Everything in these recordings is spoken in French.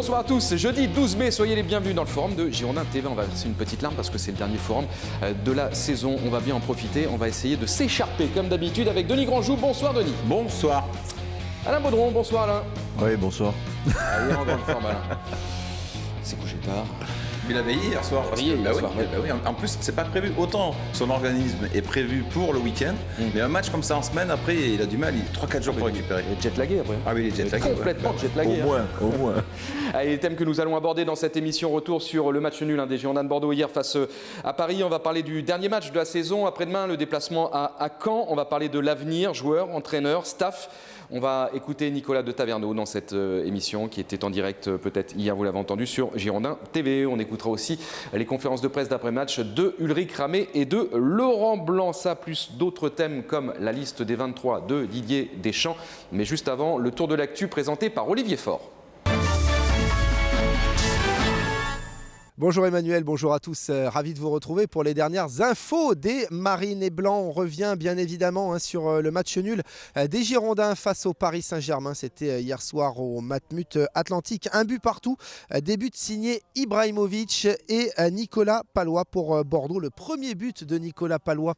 Bonsoir à tous, jeudi 12 mai, soyez les bienvenus dans le forum de Girondin TV. On va verser une petite larme parce que c'est le dernier forum de la saison. On va bien en profiter, on va essayer de s'écharper comme d'habitude avec Denis Grandjou. Bonsoir Denis. Bonsoir. Alain Baudron, bonsoir Alain. Oui, bonsoir. Allez, en grande forme Alain. C'est couché tard. Il a veillé hier soir. Oui. En plus, c'est pas prévu. Autant son organisme est prévu pour le week-end, mais un match comme ça en semaine, après, il a du mal. Il a 3-4 jours pour récupérer. Il est jet-lagué après. Ah oui, il est jet-lagué. Complètement jet-lagué. Au moins. Allez, les thèmes que nous allons aborder dans cette émission, retour sur le match nul des Girondins de Bordeaux hier face à Paris. On va parler du dernier match de la saison. Après-demain, le déplacement à Caen. On va parler de l'avenir, joueurs, entraîneurs, staff. On va écouter Nicolas de Taverneau dans cette émission qui était en direct peut-être hier, vous l'avez entendu, sur Girondin TV. On écoutera aussi les conférences de presse d'après-match de Ulrich Ramé et de Laurent Blanc. Ça, plus d'autres thèmes comme la liste des 23 de Didier Deschamps. Mais juste avant, le tour de l'actu présenté par Olivier Faure. Bonjour Emmanuel, bonjour à tous, ravi de vous retrouver pour les dernières infos des Marines et Blancs. On revient bien évidemment sur le match nul des Girondins face au Paris Saint-Germain. C'était hier soir au Matmut Atlantique, un but partout, des buts signés Ibrahimovic et Nicolas Pallois pour Bordeaux. Le premier but de Nicolas Pallois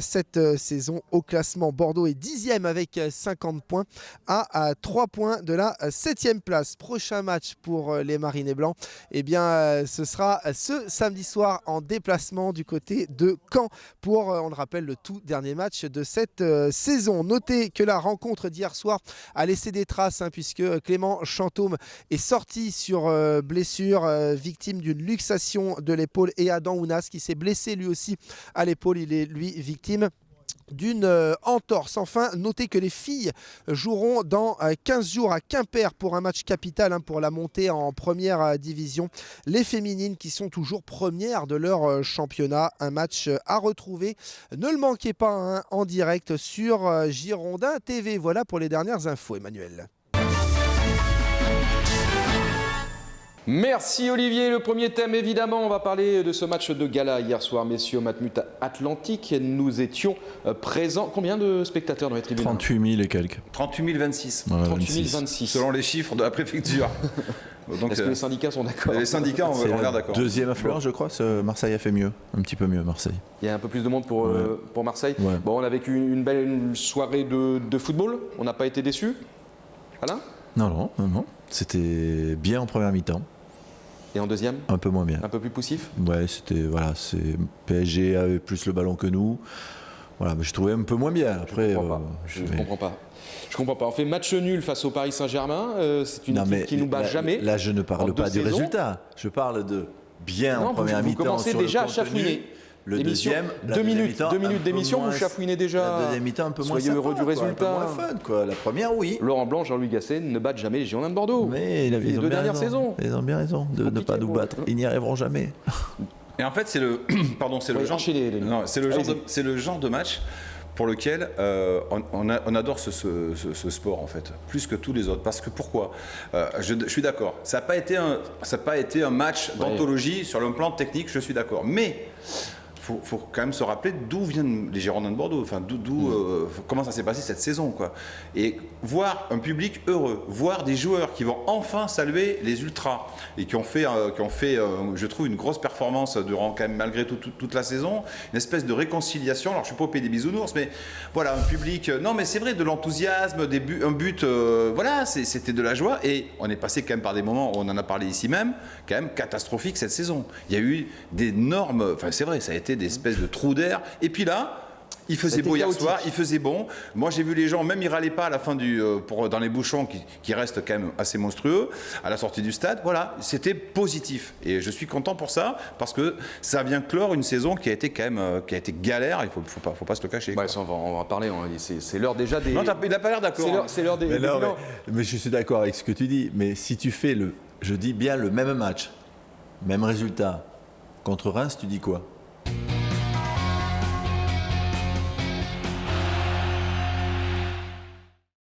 cette saison au classement. Bordeaux est 10e avec 50 points à 3 points de la 7e place. Prochain match pour les Marines et Blancs, eh bien ce sera ce samedi soir en déplacement du côté de Caen pour, on le rappelle, le tout dernier match de cette saison. Notez que la rencontre d'hier soir a laissé des traces puisque Clément Chantôme est sorti sur blessure, victime d'une luxation de l'épaule, et Adam Ounas qui s'est blessé lui aussi à l'épaule. Il est lui victime d'une entorse. Enfin, notez que les filles joueront dans 15 jours à Quimper pour un match capital pour la montée en première division. Les féminines qui sont toujours premières de leur championnat. Un match à retrouver. Ne le manquez pas en direct sur Girondin TV. Voilà pour les dernières infos, Emmanuel. Merci Olivier. Le premier thème, évidemment, on va parler de ce match de gala hier soir, messieurs, au Matmut Atlantique. Nous étions présents. Combien de spectateurs dans les tribunes? 38 000 et quelques. 38 026. Voilà, 38 026. Selon les chiffres de la préfecture. Donc, est-ce que les syndicats sont d'accord? Les syndicats, on va l'air d'accord. Deuxième affluence, je crois. Marseille a fait mieux. Un petit peu mieux, Marseille. Il y a un peu plus de monde pour Marseille. Ouais. Bon, on a vécu une belle soirée de football. On n'a pas été déçus. Alain? Non. C'était bien en première mi-temps. Et en deuxième? Un peu moins bien. Un peu plus poussif? Ouais, PSG avait plus le ballon que nous. Voilà, mais je trouvais un peu moins bien. Après, je ne comprends pas. Je comprends pas. On fait match nul face au Paris Saint-Germain. C'est une équipe qui nous bat jamais. Là, je ne parle pas du résultat. Je parle de bien en première mi-temps. Vous commencez déjà à chafouiner. Le deuxième, 2 minutes d'émission, vous chafouinez déjà. La deuxième mi-temps un peu moins Soyez heureux du résultat. Un peu moins fun, quoi. La première, oui. Laurent Blanc, Jean-Louis Gasset ne battent jamais les Girondins de Bordeaux. Mais les deux dernières saisons. Ils ont bien raison de ne pas nous battre. Ils n'y arriveront jamais. Et en fait, c'est le genre de match pour lequel on adore ce sport en fait, plus que tous les autres. Parce que pourquoi je suis d'accord, ça n'a pas été un match d'anthologie sur le plan technique, je suis d'accord. Mais faut quand même se rappeler d'où viennent les Girondins de Bordeaux, enfin comment ça s'est passé cette saison, quoi. Et voir un public heureux, voir des joueurs qui vont enfin saluer les ultras et qui ont fait je trouve une grosse performance durant quand même malgré toute la saison, une espèce de réconciliation. Alors je suis pas au pays des bisounours, mais voilà, un public, non mais c'est vrai, de l'enthousiasme, un but, voilà, c'était de la joie. Et on est passé quand même par des moments, on en a parlé ici même, quand même catastrophiques cette saison. Il y a eu d'énormes, enfin c'est vrai, ça a été des espèces de trous d'air. Et puis là, il faisait beau hier soir, il faisait bon. Moi, j'ai vu les gens, même ils râlaient pas à la fin dans les bouchons qui restent quand même assez monstrueux à la sortie du stade. Voilà, c'était positif. Et je suis content pour ça parce que ça vient clore une saison qui a été quand même galère. Il faut pas se le cacher. Ouais, ça, on va parler. C'est l'heure déjà des. Non, il n'a pas l'air d'accord. C'est l'heure des. Mais je suis d'accord avec ce que tu dis. Mais si tu fais je dis bien le même match, même résultat contre Reims, tu dis quoi?